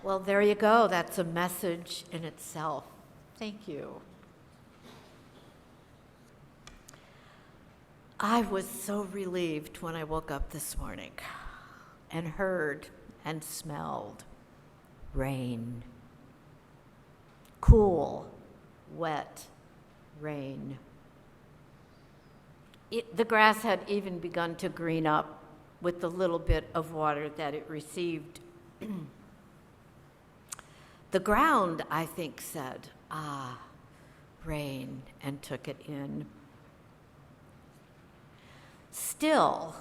Well, there you go. That's a message in itself. Thank you. I was so relieved when I woke up this morning and heard and smelled rain. Cool, wet rain. The grass had even begun to green up with the little bit of water that it received. The ground, I think, said, "Ah, rain," and took it in. Still,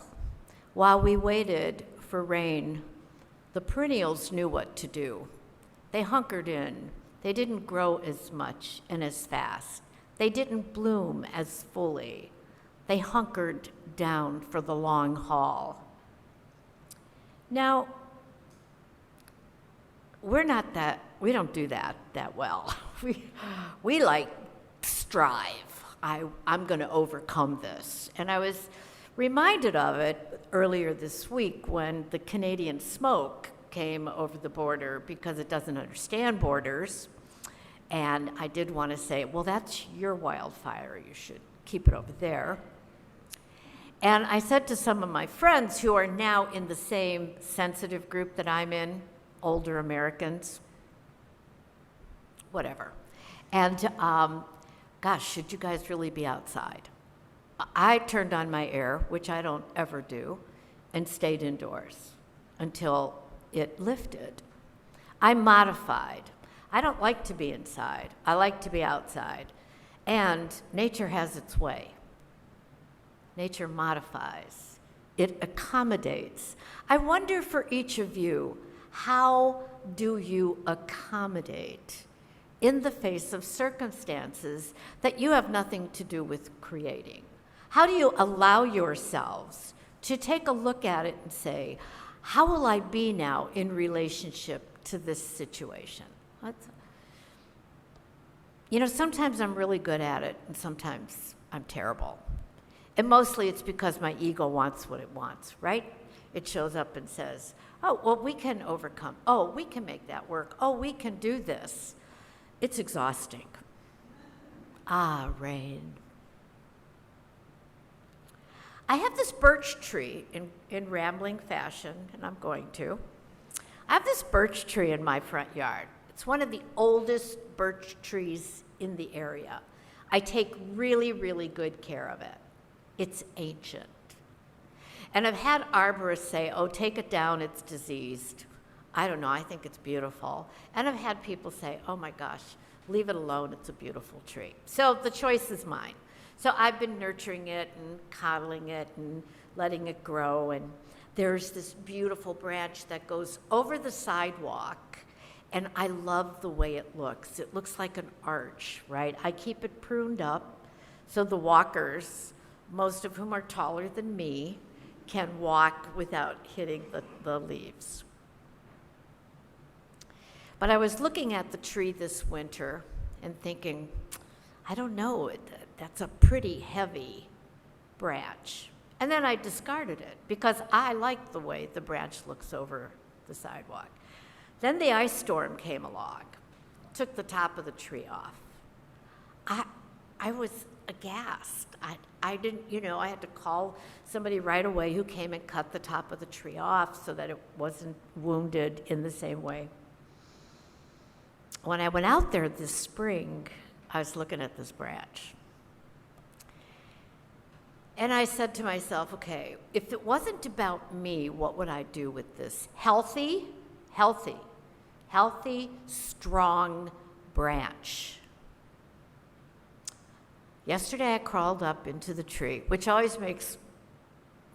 while we waited for rain, the perennials knew what to do. They hunkered in. They didn't grow as much and as fast. They didn't bloom as fully. They hunkered down for the long haul. Now, we don't do that well. We like strive. I'm going to overcome this. And I was reminded of it earlier this week when the Canadian smoke came over the border because it doesn't understand borders. And I did want to say, well, that's your wildfire. You should keep it over there. And I said to some of my friends who are now in the same sensitive group that I'm in, older Americans, whatever. And gosh, should you guys really be outside? I turned on my air, which I don't ever do, and stayed indoors until it lifted. I modified. I don't like to be inside. I like to be outside. And nature has its way. Nature modifies. It accommodates. I wonder for each of you, how do you accommodate in the face of circumstances that you have nothing to do with creating? How do you allow yourselves to take a look at it and say, how will I be now in relationship to this situation? Sometimes I'm really good at it, and sometimes I'm terrible. And mostly it's because my ego wants what it wants, right? It shows up and says, oh, well, we can overcome. Oh, we can make that work. Oh, we can do this. It's exhausting. Ah, rain. I have this birch tree in rambling fashion, and I'm going to. I have this birch tree in my front yard. It's one of the oldest birch trees in the area. I take really, really good care of it. It's ancient. And I've had arborists say, oh, take it down, it's diseased. I don't know, I think it's beautiful. And I've had people say, oh my gosh, leave it alone, it's a beautiful tree. So the choice is mine. So I've been nurturing it and coddling it and letting it grow. And there's this beautiful branch that goes over the sidewalk. And I love the way it looks. It looks like an arch, right? I keep it pruned up so the walkers, most of whom are taller than me, can walk without hitting the leaves. But I was looking at the tree this winter and thinking, I don't know, that's a pretty heavy branch. And then I discarded it because I like the way the branch looks over the sidewalk. Then the ice storm came along, took the top of the tree off. I was aghast. I didn't, I had to call somebody right away who came and cut the top of the tree off so that it wasn't wounded in the same way. When I went out there this spring, I was looking at this branch. And I said to myself, okay, if it wasn't about me, what would I do with this healthy, strong branch? Yesterday I crawled up into the tree, which always makes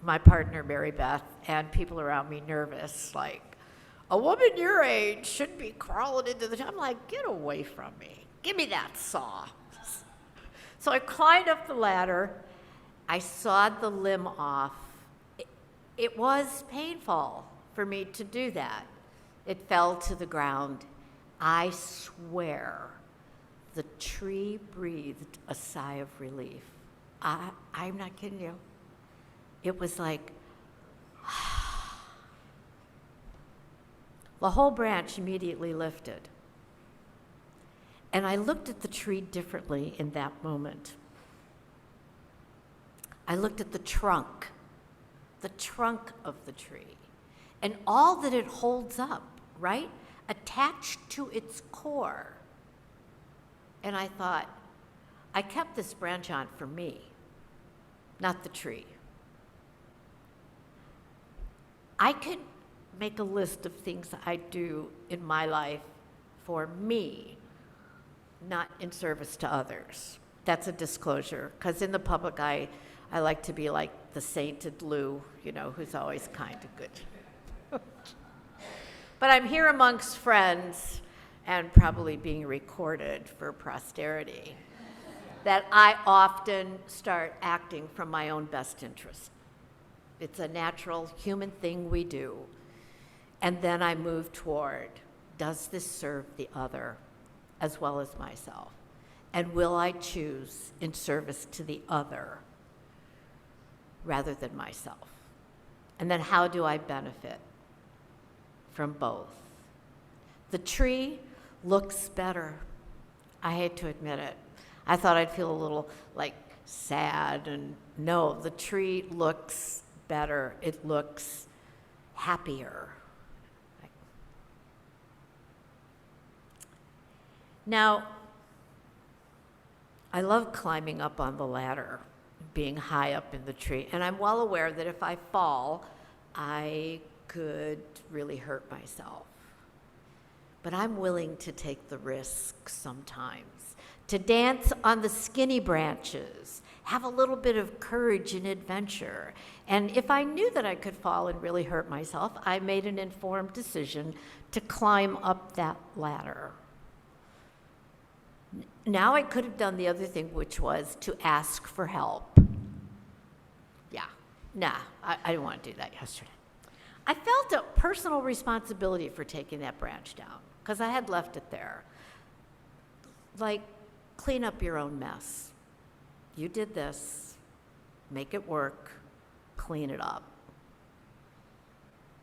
my partner, Mary Beth, and people around me nervous, like, a woman your age shouldn't be crawling into the tree. I'm like, get away from me. Give me that saw. So I climbed up the ladder. I sawed the limb off. It was painful for me to do that. It fell to the ground. I swear the tree breathed a sigh of relief. I'm not kidding you. It was like, The whole branch immediately lifted. And I looked at the tree differently in that moment. I looked at the trunk of the tree, and all that it holds up, right? Attached to its core. And I thought, I kept this branch on for me, not the tree. I could make a list of things I do in my life for me, not in service to others. That's a disclosure, because in the public eye, I like to be like the sainted Lou, who's always kind and good. But I'm here amongst friends and probably being recorded for posterity, that I often start acting from my own best interest. It's a natural human thing we do. And then I move toward, does this serve the other as well as myself? And will I choose in service to the other rather than myself? And then how do I benefit from both? The tree looks better. I hate to admit it. I thought I'd feel a little sad, and no, the tree looks better. It looks happier. Now, I love climbing up on the ladder, being high up in the tree, and I'm well aware that if I fall, I could really hurt myself. But I'm willing to take the risk sometimes, to dance on the skinny branches, have a little bit of courage and adventure. And if I knew that I could fall and really hurt myself, I made an informed decision to climb up that ladder. Now I could have done the other thing, which was to ask for help. I didn't want to do that yesterday. I felt a personal responsibility for taking that branch down because I had left it there. Clean up your own mess. You did this, make it work, clean it up.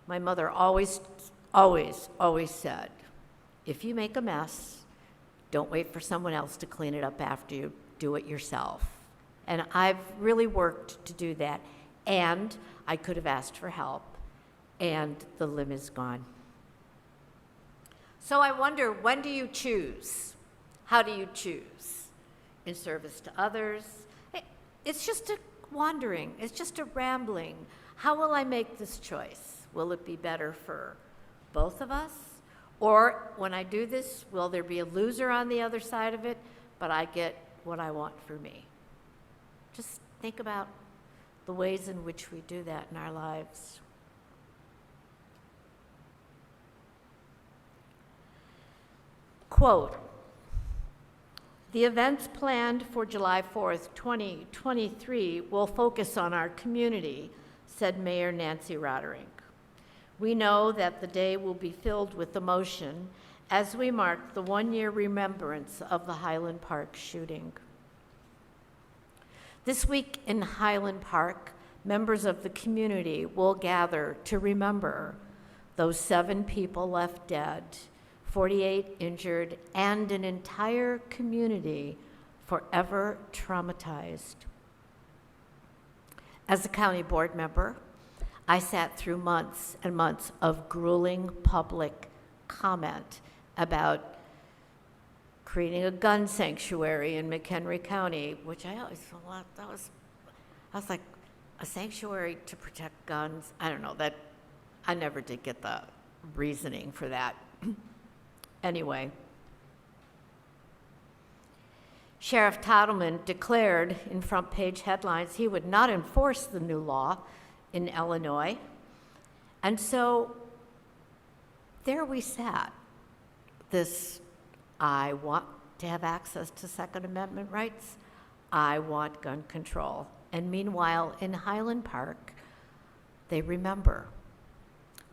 My mother always said, if you make a mess, don't wait for someone else to clean it up after you. Do it yourself. And I've really worked to do that. And I could have asked for help, and the limb is gone. So I wonder, when do you choose? How do you choose? In service to others? It's just a wandering. It's just a rambling. How will I make this choice? Will it be better for both of us? Or when I do this, will there be a loser on the other side of it, but I get what I want for me? Just think about the ways in which we do that in our lives. Quote, the events planned for July 4th, 2023 will focus on our community, said Mayor Nancy Rodering. We know that the day will be filled with emotion as we mark the one-year remembrance of the Highland Park shooting. This week in Highland Park, members of the community will gather to remember those 7 people left dead, 48 injured, and an entire community forever traumatized. As a county board member, I sat through months and months of grueling public comment about creating a gun sanctuary in McHenry County, which I always thought I was like, a sanctuary to protect guns? I don't know, that I never did get the reasoning for that. Anyway, Sheriff Tottleman declared in front page headlines he would not enforce the new law in Illinois. And so there we sat, I want to have access to Second Amendment rights. I want gun control. And meanwhile, in Highland Park, they remember.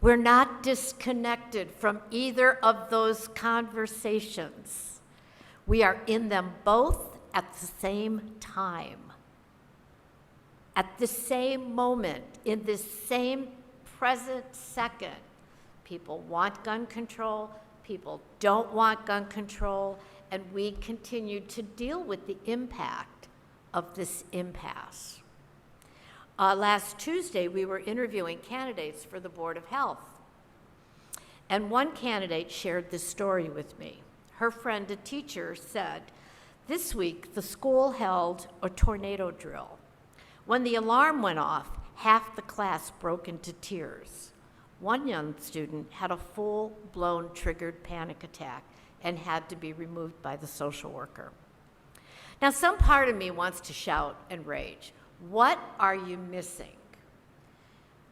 We're not disconnected from either of those conversations. We are in them both at the same time. At the same moment, in this same present second, People want gun control, people don't want gun control, and we continue to deal with the impact of this impasse. Last Tuesday, we were interviewing candidates for the Board of Health. And one candidate shared this story with me. Her friend, a teacher, said, "This week, the school held a tornado drill. When the alarm went off, half the class broke into tears. One young student had a full-blown triggered panic attack and had to be removed by the social worker." Now, some part of me wants to shout and rage. What are you missing?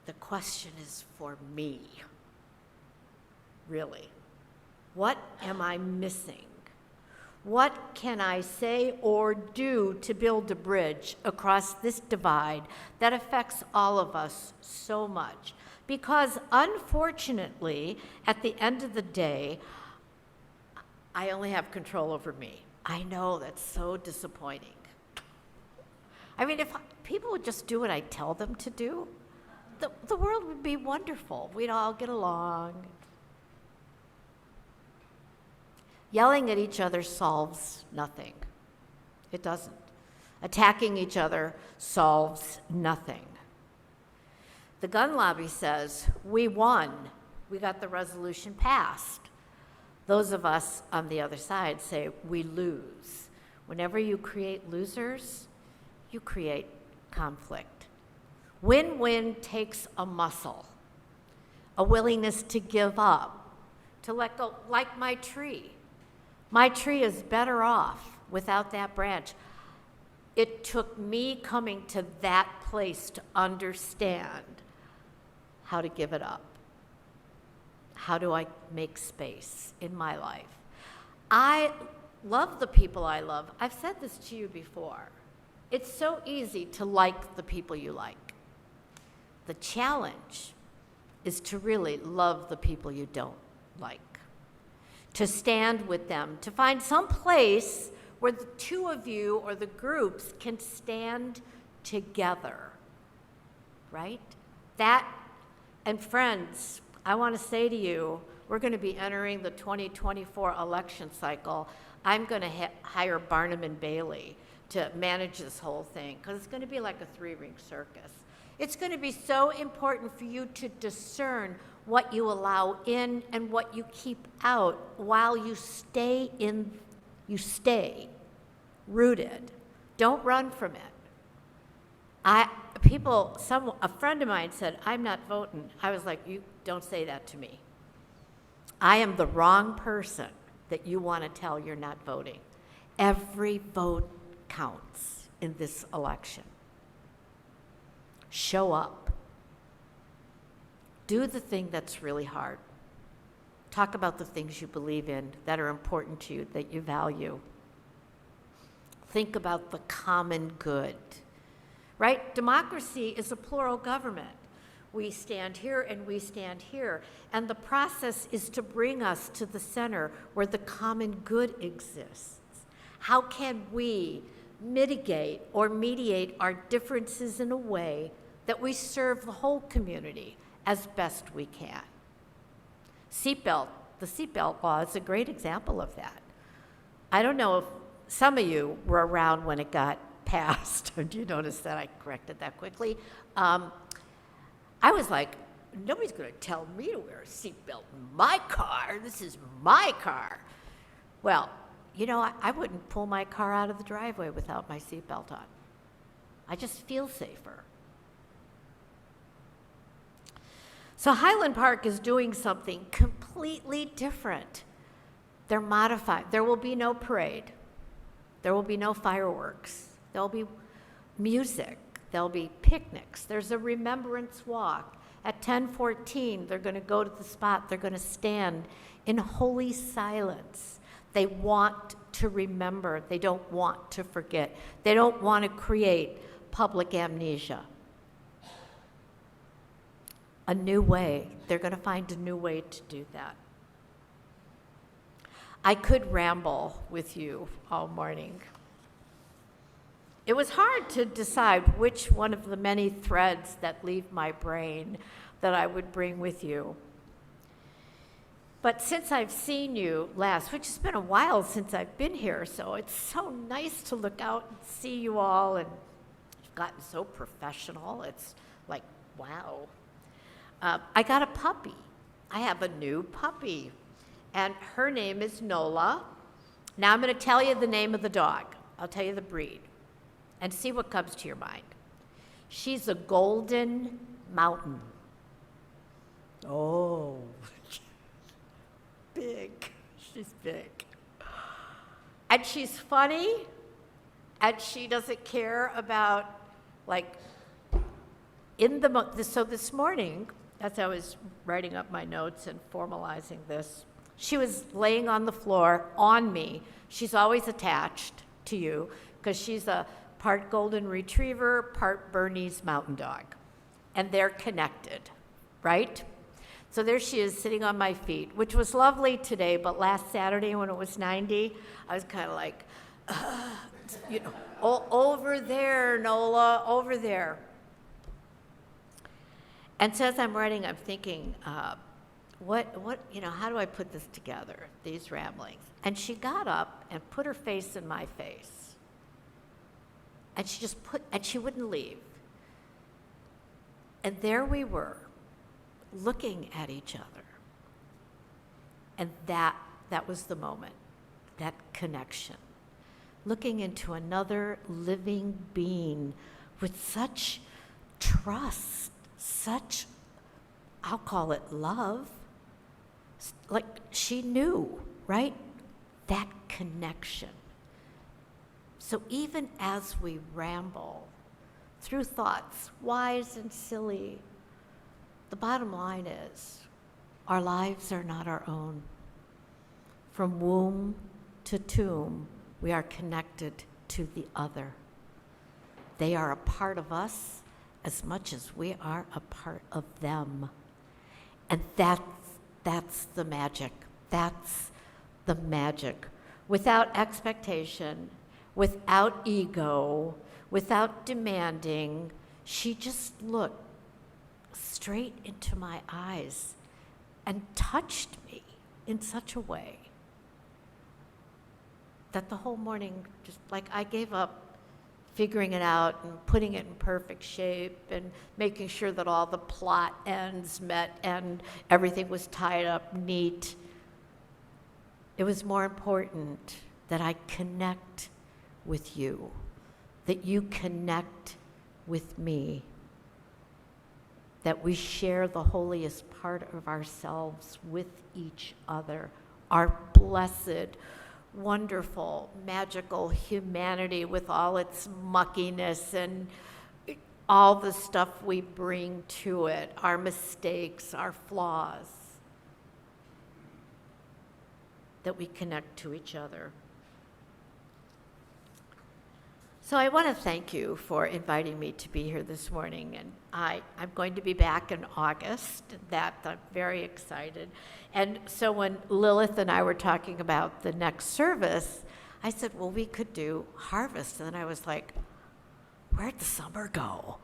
The question is for me. Really. What am I missing? What can I say or do to build a bridge across this divide that affects all of us so much? Because unfortunately, at the end of the day, I only have control over me. I know that's so disappointing. I mean, if people would just do what I tell them to do, the world would be wonderful. We'd all get along. Yelling at each other solves nothing. It doesn't. Attacking each other solves nothing. The gun lobby says, we won. We got the resolution passed. Those of us on the other side say, we lose. Whenever you create losers, you create conflict. Win-win takes a muscle, a willingness to give up, to let go, like my tree. My tree is better off without that branch. It took me coming to that place to understand how to give it up. How do I make space in my life? I love the people I love. I've said this to you before. It's so easy to like the people you like. The challenge is to really love the people you don't like. To stand with them, to find some place where the two of you or the groups can stand together, right? That, and friends, I want to say to you, we're going to be entering the 2024 election cycle. I'm going to hire Barnum and Bailey to manage this whole thing, because it's going to be like a three-ring circus. It's going to be so important for you to discern what you allow in and what you keep out while you stay rooted. Don't run from it. A friend of mine said, "I'm not voting." I was like, you don't say that to me. I am the wrong person that you want to tell you're not voting. Every vote counts in this election. Show up. Do the thing that's really hard. Talk about the things you believe in that are important to you, that you value. Think about the common good, right? Democracy is a plural government. We stand here and we stand here. And the process is to bring us to the center where the common good exists. How can we mitigate or mediate our differences in a way that we serve the whole community as best we can? The seatbelt law is a great example of that. I don't know if some of you were around when it got passed. Do you notice that I corrected that quickly? I was like, nobody's going to tell me to wear a seatbelt in my car. This is my car. Well, you know, I wouldn't pull my car out of the driveway without my seatbelt on. I just feel safer. So Highland Park is doing something completely different. They're modified. There will be no parade. There will be no fireworks. There'll be music. There'll be picnics. There's a remembrance walk. At 10:14, they're going to go to the spot. They're going to stand in holy silence. They want to remember. They don't want to forget. They don't want to create public amnesia. A new way. They're going to find a new way to do that. I could ramble with you all morning. It was hard to decide which one of the many threads that leave my brain that I would bring with you. But since I've seen you last, which has been a while since I've been here, so it's so nice to look out and see you all, and you've gotten so professional. It's like, wow. I got a puppy. I have a new puppy, and her name is Nola. Now I'm going to tell you the name of the dog. I'll tell you the breed, and see what comes to your mind. She's a golden mountain. Oh, big. She's big. And she's funny, and she doesn't care about, like, so this morning, as I was writing up my notes and formalizing this, she was laying on the floor on me. She's always attached to you because she's a part golden retriever, part Bernese mountain dog. And they're connected, right? So there she is sitting on my feet, which was lovely today, but last Saturday when it was 90, I was kind of like, over there, Nola, over there. And so as I'm writing, I'm thinking, how do I put this together, these ramblings? And she got up and put her face in my face. And she wouldn't leave. And there we were, looking at each other. And that was the moment, that connection. Looking into another living being with such trust, such, I'll call it love. Like she knew, right? That connection. So even as we ramble through thoughts, wise and silly, the bottom line is our lives are not our own. From womb to tomb, we are connected to the other. They are a part of us as much as we are a part of them. And that's the magic. That's the magic. Without expectation, without ego, without demanding, she just looked straight into my eyes and touched me in such a way that the whole morning, just like I gave up figuring it out and putting it in perfect shape and making sure that all the plot ends met and everything was tied up neat. It was more important that I connect with you, that you connect with me, that we share the holiest part of ourselves with each other, our blessed, wonderful, magical humanity with all its muckiness and all the stuff we bring to it, our mistakes, our flaws, that we connect to each other. So I want to thank you for inviting me to be here this morning, and I'm going to be back in August. I'm very excited. And so when Lilith and I were talking about the next service, I said, well, we could do harvest. And then I was like, where'd the summer go?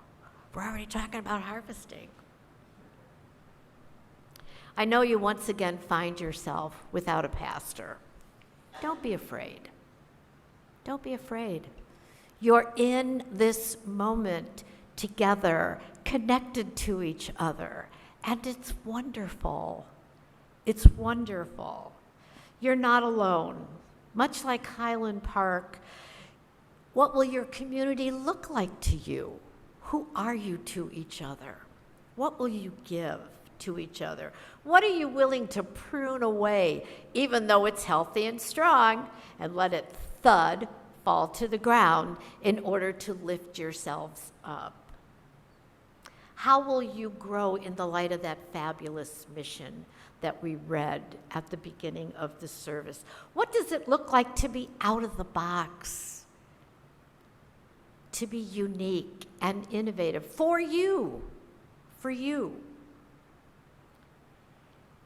We're already talking about harvesting. I know you once again find yourself without a pastor. Don't be afraid. Don't be afraid. You're in this moment together, connected to each other, and it's wonderful. It's wonderful. You're not alone. Much like Highland Park, what will your community look like to you? Who are you to each other? What will you give to each other? What are you willing to prune away, even though it's healthy and strong, and let it thud, fall to the ground in order to lift yourselves up? How will you grow in the light of that fabulous mission that we read at the beginning of the service? What does it look like to be out of the box? To be unique and innovative for you, for you.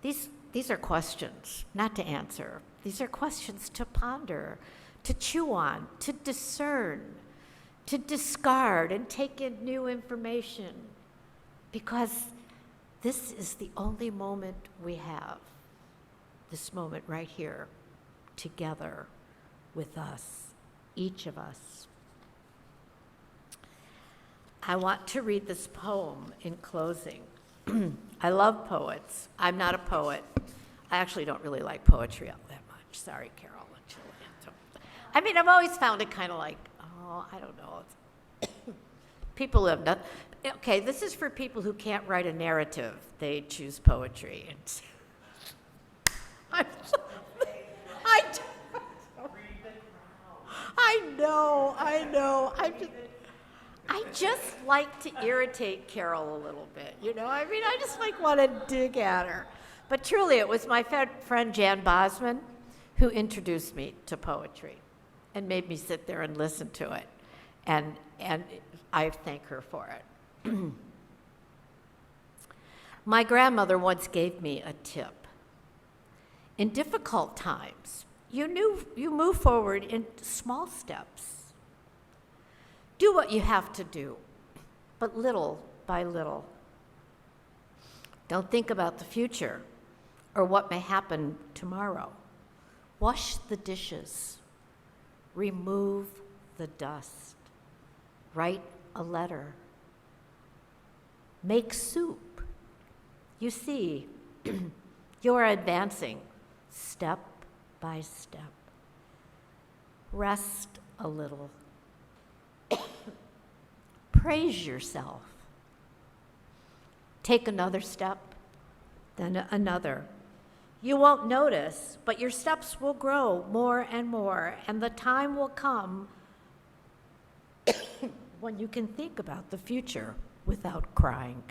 These are questions, not to answer. These are questions to ponder, to chew on, to discern, to discard and take in new information, because this is the only moment we have. this moment right here, together with us, each of us. I want to read this poem in closing. I love poets. I'm not a poet. I actually don't really like poetry all that much. Sorry, Carol. I mean, I've always found it kind of like, I don't know. People who have not. Okay, this is for people who can't write a narrative. They choose poetry. I know. I just like to irritate Carol a little bit, you know? I mean, I just like want to dig at her. But truly, it was my friend Jan Bosman who introduced me to poetry and made me sit there and listen to it. And I thank her for it. My grandmother once gave me a tip. In difficult times, you move forward in small steps. Do what you have to do, but little by little. Don't think about the future or what may happen tomorrow. Wash the dishes. Remove the dust. Write a letter. Make soup. You see, you are advancing step by step. Rest a little. Praise yourself. Take another step, then another. You won't notice, but your steps will grow more and more, and the time will come when you can think about the future without crying.